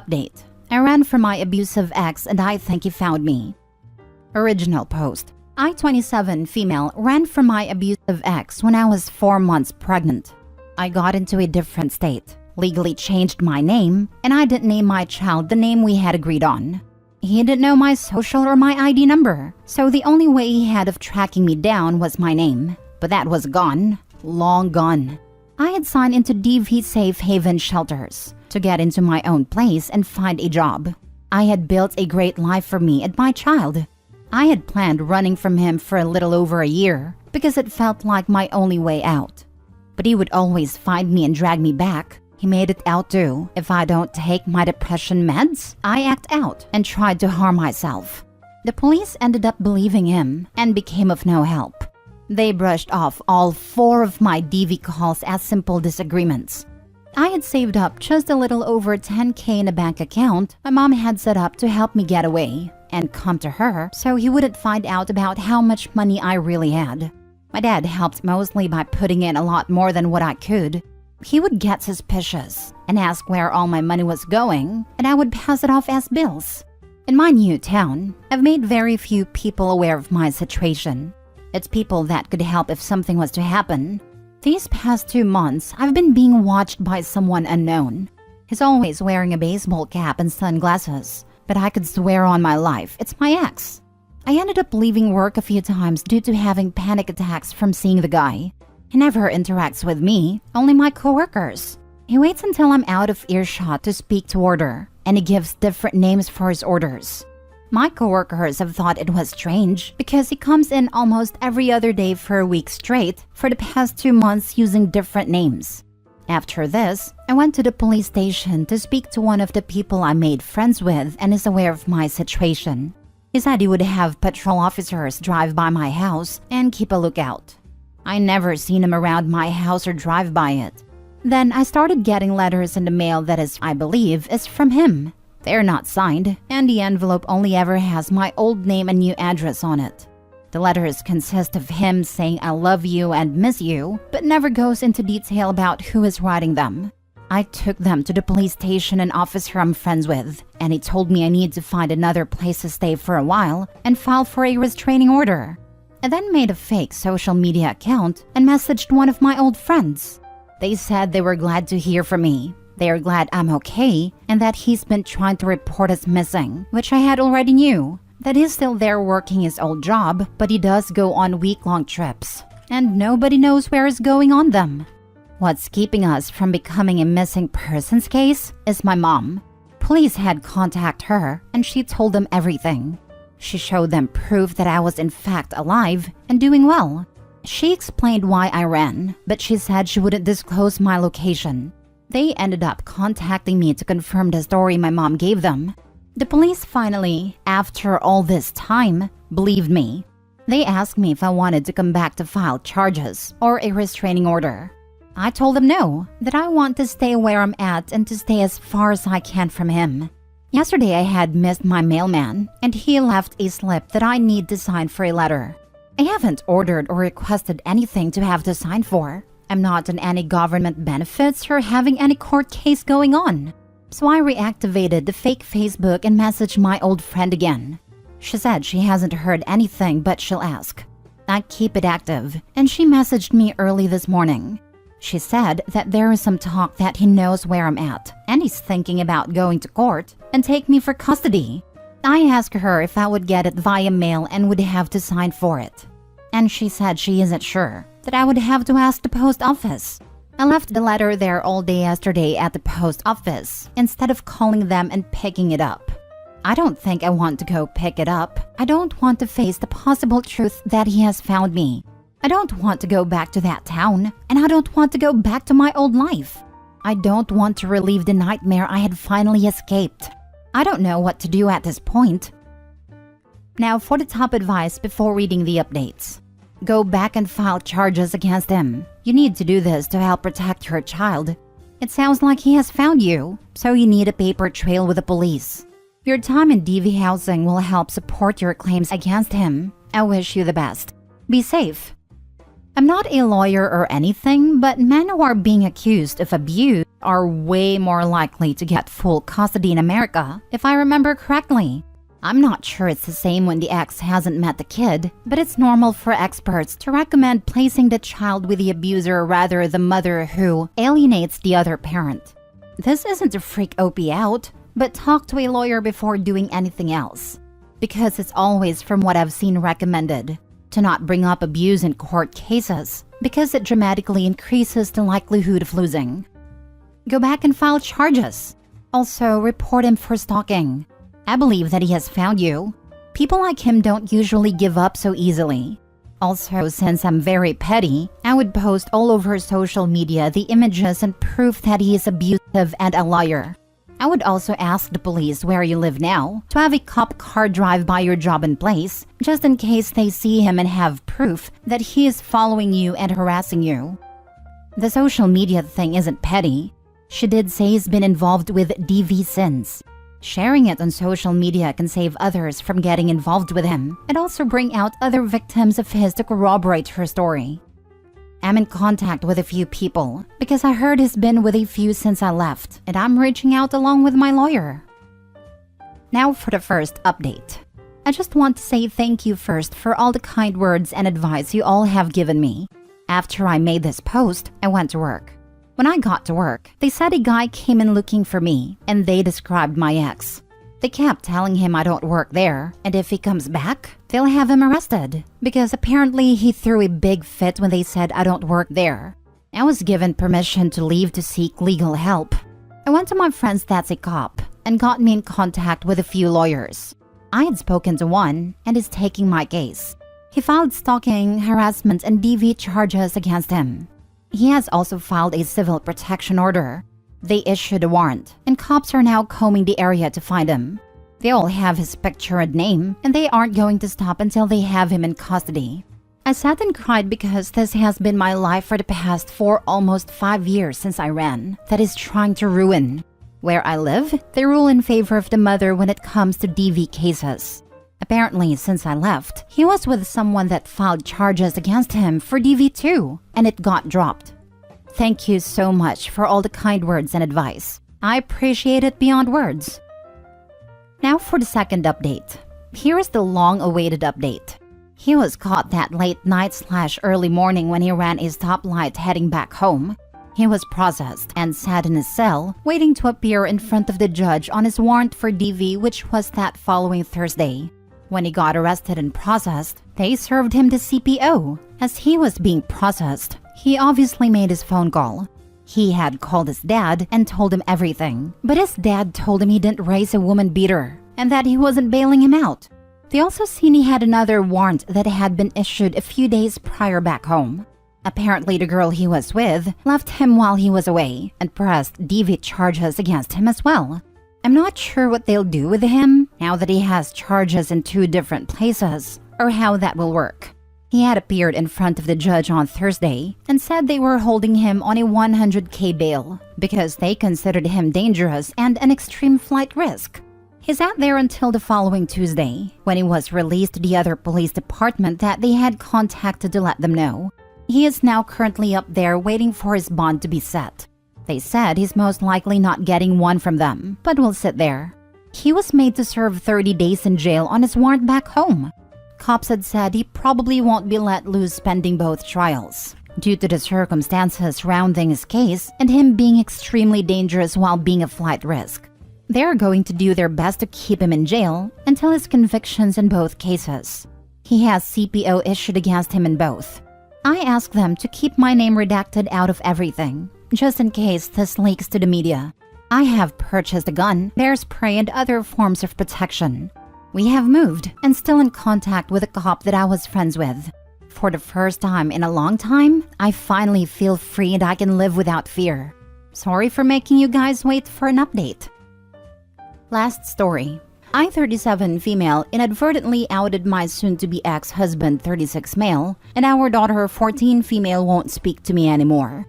Update. I ran from my abusive ex and I think he found me. Original post. I, 27 female, ran from my abusive ex when I was 4 months pregnant. I got into a different state, legally changed my name, and I didn't name my child the name we had agreed on. He didn't know my social or my ID number, so the only way he had of tracking me down was my name. But that was gone, long gone. I had signed into DV safe haven shelters to get into my own place and find a job. I had built a great life for me and my child. I had planned running from him for a little over a year because it felt like my only way out. But he would always find me and drag me back. He made it out too. If I don't take my depression meds, I act out and tried to harm myself. The police ended up believing him and became of no help. They brushed off all 4 of my DV calls as simple disagreements. I had saved up just a little over $10K in a bank account my mom had set up to help me get away and come to her so he wouldn't find out about how much money I really had. My dad helped mostly by putting in a lot more than what I could. He would get suspicious and ask where all my money was going, and I would pass it off as bills. In my new town, I've made very few people aware of my situation. It's people that could help if something was to happen. These past 2 months, I've been being watched by someone unknown. He's always wearing a baseball cap and sunglasses, but I could swear on my life it's my ex. I ended up leaving work a few times due to having panic attacks from seeing the guy. He never interacts with me, only my coworkers. He waits until I'm out of earshot to speak to order, and he gives different names for his orders. My coworkers have thought it was strange because he comes in almost every other day for a week straight for the past 2 months using different names. After this, I went to the police station to speak to one of the people I made friends with and is aware of my situation. He said he would have patrol officers drive by my house and keep a lookout. I never seen him around my house or drive by it. Then I started getting letters in the mail that is, I believe, is from him. They're not signed, and the envelope only ever has my old name and new address on it. The letters consist of him saying I love you and miss you, but never goes into detail about who is writing them. I took them to the police station and officer I'm friends with, and he told me I need to find another place to stay for a while and file for a restraining order. I then made a fake social media account and messaged one of my old friends. They said they were glad to hear from me. They are glad I'm okay and that he's been trying to report us missing, which I had already knew. That he's still there working his old job, but he does go on week-long trips, and nobody knows where he's going on them. What's keeping us from becoming a missing persons case is my mom. Police had contacted her and she told them everything. She showed them proof that I was in fact alive and doing well. She explained why I ran, but she said she wouldn't disclose my location. They ended up contacting me to confirm the story my mom gave them. The police finally, after all this time, believed me. They asked me if I wanted to come back to file charges or a restraining order. I told them no, that I want to stay where I'm at and to stay as far as I can from him. Yesterday I had missed my mailman and he left a slip that I need to sign for a letter. I haven't ordered or requested anything to have to sign for. I'm not on any government benefits or having any court case going on. So I reactivated the fake Facebook and messaged my old friend again. She said she hasn't heard anything but she'll ask. I keep it active and she messaged me early this morning. She said that there is some talk that he knows where I'm at and he's thinking about going to court and take me for custody. I asked her if I would get it via mail and would have to sign for it. And she said she isn't sure, that I would have to ask the post office. I left the letter there all day yesterday at the post office instead of calling them and picking it up. I don't think I want to go pick it up. I don't want to face the possible truth that he has found me. I don't want to go back to that town, and I don't want to go back to my old life. I don't want to relive the nightmare I had finally escaped. I don't know what to do at this point. Now for the top advice before reading the updates. Go back and file charges against him. You need to do this to help protect your child. It sounds like he has found you, so you need a paper trail with the police. Your time in DV housing will help support your claims against him. I wish you the best. Be safe. I'm not a lawyer or anything, but men who are being accused of abuse are way more likely to get full custody in America, if I remember correctly. I'm not sure it's the same when the ex hasn't met the kid, but it's normal for experts to recommend placing the child with the abuser rather than the mother who alienates the other parent. This isn't to freak OP out, but talk to a lawyer before doing anything else. Because it's always, from what I've seen, recommended to not bring up abuse in court cases because it dramatically increases the likelihood of losing. Go back and file charges. Also, report him for stalking. I believe that he has found you. People like him don't usually give up so easily. Also, since I'm very petty, I would post all over social media the images and proof that he is abusive and a liar. I would also ask the police where you live now to have a cop car drive by your job and place, just in case they see him and have proof that he is following you and harassing you. The social media thing isn't petty. She did say he's been involved with DV since. Sharing it on social media can save others from getting involved with him and also bring out other victims of his to corroborate her story. I'm in contact with a few people because I heard he's been with a few since I left, and I'm reaching out along with my lawyer. Now for the first update. I just want to say thank you first for all the kind words and advice you all have given me. After I made this post, I went to work. When I got to work, they said a guy came in looking for me, and they described my ex. They kept telling him I don't work there, and if he comes back, they'll have him arrested, because apparently he threw a big fit when they said I don't work there. I was given permission to leave to seek legal help. I went to my friend's that's a cop, and got me in contact with a few lawyers. I had spoken to one, and is taking my case. He filed stalking, harassment, and DV charges against him. He has also filed a civil protection order. They issued a warrant, and cops are now combing the area to find him. They all have his picture and name, and they aren't going to stop until they have him in custody. I sat and cried because this has been my life for the past almost 5 years since I ran, that is trying to ruin. Where I live, they rule in favor of the mother when it comes to DV cases. Apparently, since I left, he was with someone that filed charges against him for DV too, and it got dropped. Thank you so much for all the kind words and advice. I appreciate it beyond words. Now for the second update. Here is the long-awaited update. He was caught that late night/early morning when he ran a stoplight heading back home. He was processed and sat in his cell, waiting to appear in front of the judge on his warrant for DV, which was that following Thursday. When he got arrested and processed, they served him the CPO. As he was being processed, he obviously made his phone call. He had called his dad and told him everything, but his dad told him he didn't raise a woman beater and that he wasn't bailing him out. They also seen he had another warrant that had been issued a few days prior back home. Apparently, the girl he was with left him while he was away and pressed DV charges against him as well. I'm not sure what they'll do with him now that he has charges in 2 different places, or how that will work. He had appeared in front of the judge on Thursday and said they were holding him on a $100K bail because they considered him dangerous and an extreme flight risk. He sat there until the following Tuesday, when he was released to the other police department that they had contacted to let them know. He is now currently up there waiting for his bond to be set. They said he's most likely not getting one from them, but will sit there. He was made to serve 30 days in jail on his warrant back home. Cops had said he probably won't be let loose pending both trials, due to the circumstances surrounding his case and him being extremely dangerous while being a flight risk. They're going to do their best to keep him in jail until his convictions in both cases. He has CPO issued against him in both. I asked them to keep my name redacted out of everything, just in case this leaks to the media. I have purchased a gun, bear spray, and other forms of protection. We have moved and still in contact with a cop that I was friends with. For the first time in a long time, I finally feel free and I can live without fear. Sorry for making you guys wait for an update. Last story. I, 37 female, inadvertently outed my soon-to-be ex-husband, 36 male, and our daughter, 14 female, won't speak to me anymore.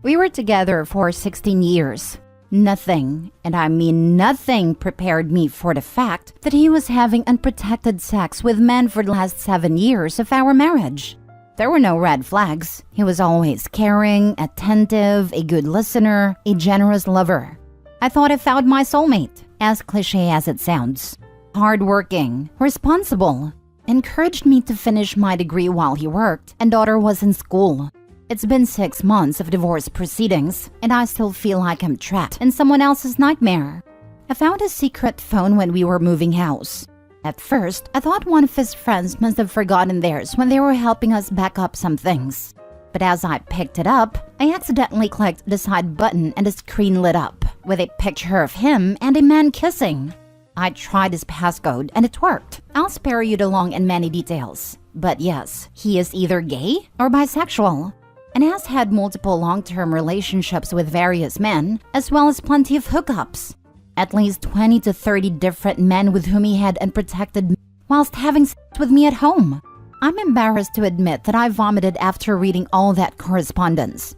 We were together for 16 years. Nothing, and I mean nothing, prepared me for the fact that he was having unprotected sex with men for the last 7 years of our marriage. There were no red flags. He was always caring, attentive, a good listener, a generous lover. I thought I found my soulmate, as cliche as it sounds. Hardworking, responsible, encouraged me to finish my degree while he worked and daughter was in school. It's been 6 months of divorce proceedings, and I still feel like I'm trapped in someone else's nightmare. I found his secret phone when we were moving house. At first, I thought one of his friends must have forgotten theirs when they were helping us back up some things. But as I picked it up, I accidentally clicked the side button and the screen lit up with a picture of him and a man kissing. I tried his passcode and it worked. I'll spare you the long and many details. But yes, he is either gay or bisexual and has had multiple long-term relationships with various men, as well as plenty of hookups. At least 20 to 30 different men with whom he had unprotected me whilst having sex with me at home. I'm embarrassed to admit that I vomited after reading all that correspondence.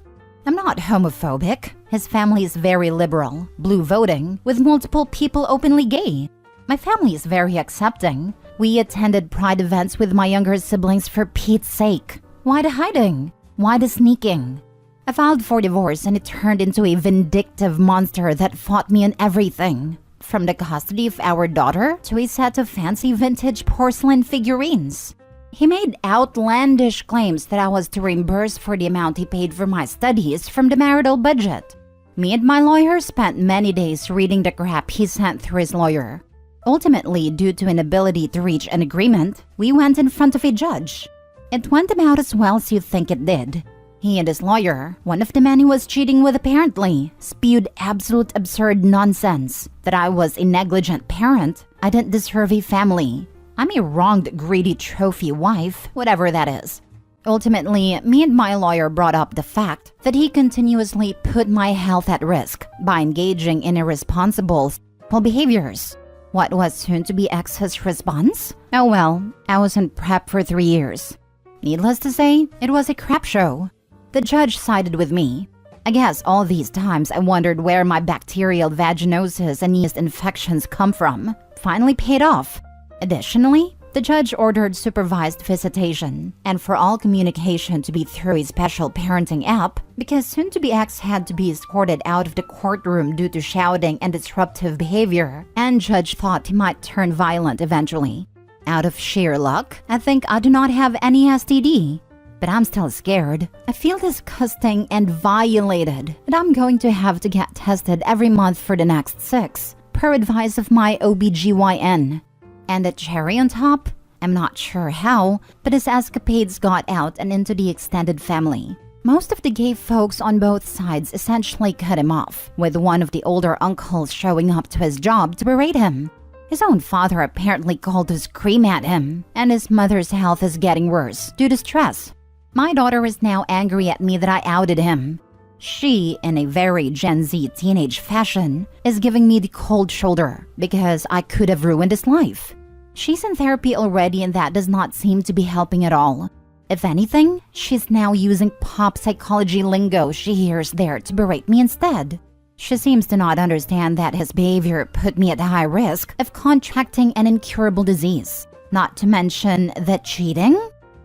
I'm not homophobic. His family is very liberal, blue voting, with multiple people openly gay. My family is very accepting. We attended pride events with my younger siblings for Pete's sake. Why the hiding? Why the sneaking? I filed for divorce and it turned into a vindictive monster that fought me on everything. From the custody of our daughter to a set of fancy vintage porcelain figurines. He made outlandish claims that I was to reimburse for the amount he paid for my studies from the marital budget. Me and my lawyer spent many days reading the crap he sent through his lawyer. Ultimately, due to inability to reach an agreement, we went in front of a judge. It went about as well as you'd think it did. He and his lawyer, one of the men he was cheating with apparently, spewed absolute absurd nonsense that I was a negligent parent, I didn't deserve a family, I'm a wronged, greedy trophy wife, whatever that is. Ultimately, me and my lawyer brought up the fact that he continuously put my health at risk by engaging in irresponsible sexual behaviors. What was soon to be ex's response? Oh well, I was in prep for 3 years. Needless to say, it was a crap show. The judge sided with me. I guess all these times I wondered where my bacterial vaginosis and yeast infections come from finally paid off. Additionally, the judge ordered supervised visitation and for all communication to be through a special parenting app because soon-to-be ex had to be escorted out of the courtroom due to shouting and disruptive behavior, and judge thought he might turn violent eventually. Out of sheer luck, I think I do not have any STD. But I'm still scared. I feel disgusting and violated, and I'm going to have to get tested every month for the next 6, per advice of my OBGYN. And the cherry on top? I'm not sure how, but his escapades got out and into the extended family. Most of the gay folks on both sides essentially cut him off, with one of the older uncles showing up to his job to berate him. His own father apparently called to scream at him, and his mother's health is getting worse due to stress. My daughter is now angry at me that I outed him. She, in a very Gen Z teenage fashion, is giving me the cold shoulder because I could have ruined his life. She's in therapy already and that does not seem to be helping at all. If anything, she's now using pop psychology lingo she hears there to berate me instead. She seems to not understand that his behavior put me at high risk of contracting an incurable disease. Not to mention that cheating?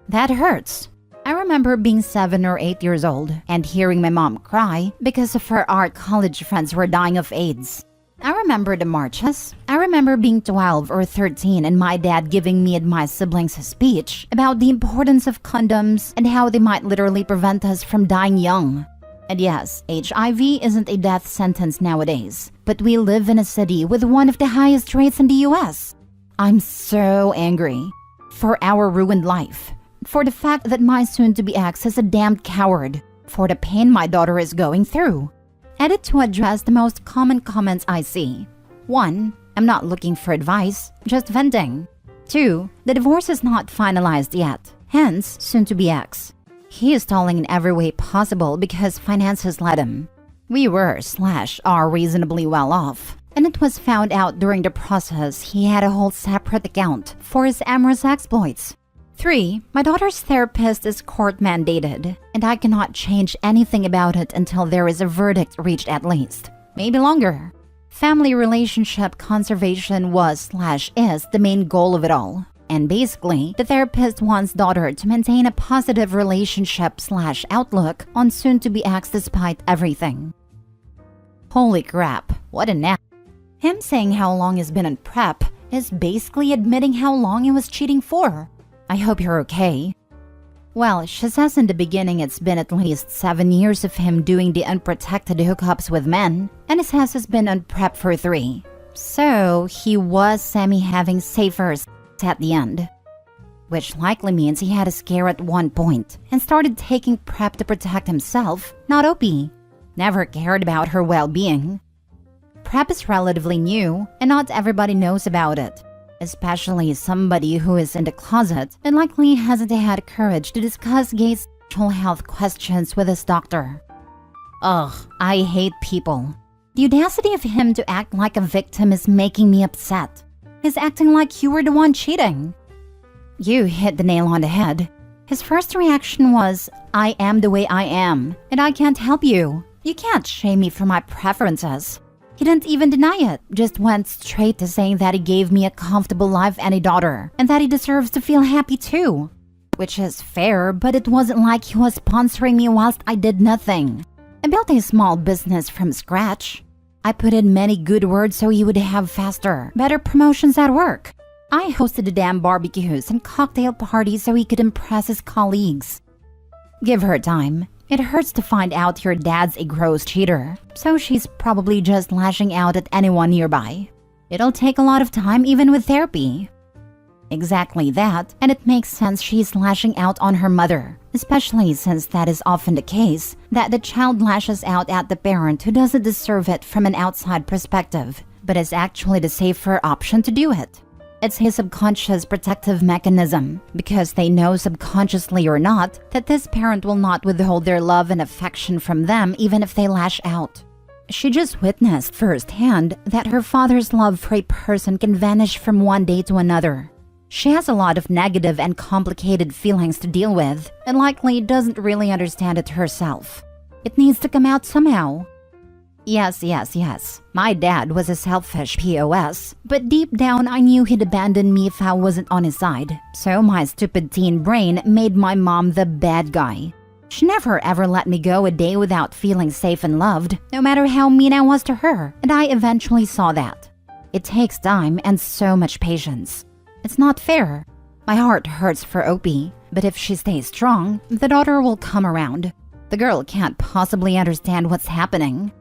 That hurts. I remember being 7 or 8 years old and hearing my mom cry because of her art college friends were dying of AIDS. I remember the marches. I remember being 12 or 13 and my dad giving me and my siblings a speech about the importance of condoms and how they might literally prevent us from dying young. And yes, HIV isn't a death sentence nowadays, but we live in a city with one of the highest rates in the US. I'm so angry for our ruined life. For the fact that my soon-to-be ex is a damned coward. For the pain my daughter is going through. Edit to address the most common comments I see. 1. I'm not looking for advice, just venting. 2. The divorce is not finalized yet, hence soon-to-be ex. He is stalling in every way possible because finances led him. We were/are reasonably well off, and it was found out during the process he had a whole separate account for his amorous exploits. 3. My daughter's therapist is court-mandated, and I cannot change anything about it until there is a verdict reached at least. Maybe longer. Family relationship conservation was/is the main goal of it all. And basically, the therapist wants daughter to maintain a positive relationship/outlook on soon-to-be ex despite everything. Holy crap, what a nap. Him saying how long he's been in prep is basically admitting how long he was cheating for. I hope you're okay. Well, she says in the beginning it's been at least 7 years of him doing the unprotected hookups with men, and he says he's been on prep for 3. So, he was semi-having safer sex at the end. Which likely means he had a scare at one point and started taking prep to protect himself, not Opie. Never cared about her well-being. Prep is relatively new, and not everybody knows about it. Especially somebody who is in the closet and likely hasn't had courage to discuss gay sexual health questions with his doctor. Ugh, I hate people. The audacity of him to act like a victim is making me upset. He's acting like you were the one cheating. You hit the nail on the head. His first reaction was, I am the way I am, and I can't help you. You can't shame me for my preferences. He didn't even deny it, just went straight to saying that he gave me a comfortable life and a daughter, and that he deserves to feel happy too. Which is fair, but it wasn't like he was sponsoring me whilst I did nothing. I built a small business from scratch. I put in many good words so he would have faster, better promotions at work. I hosted the damn barbecues and cocktail parties so he could impress his colleagues. Give her time. It hurts to find out your dad's a gross cheater, so she's probably just lashing out at anyone nearby. It'll take a lot of time even with therapy. Exactly that, and it makes sense she's lashing out on her mother, especially since that is often the case, that the child lashes out at the parent who doesn't deserve it from an outside perspective, but is actually the safer option to do it. It's his subconscious protective mechanism, because they know subconsciously or not that this parent will not withhold their love and affection from them even if they lash out. She just witnessed firsthand that her father's love for a person can vanish from one day to another. She has a lot of negative and complicated feelings to deal with, and likely doesn't really understand it herself. It needs to come out somehow. Yes. My dad was a selfish POS, but deep down I knew he'd abandon me if I wasn't on his side. So my stupid teen brain made my mom the bad guy. She never ever let me go a day without feeling safe and loved, no matter how mean I was to her, and I eventually saw that. It takes time and so much patience. It's not fair. My heart hurts for Opie, but if she stays strong, the daughter will come around. The girl can't possibly understand what's happening.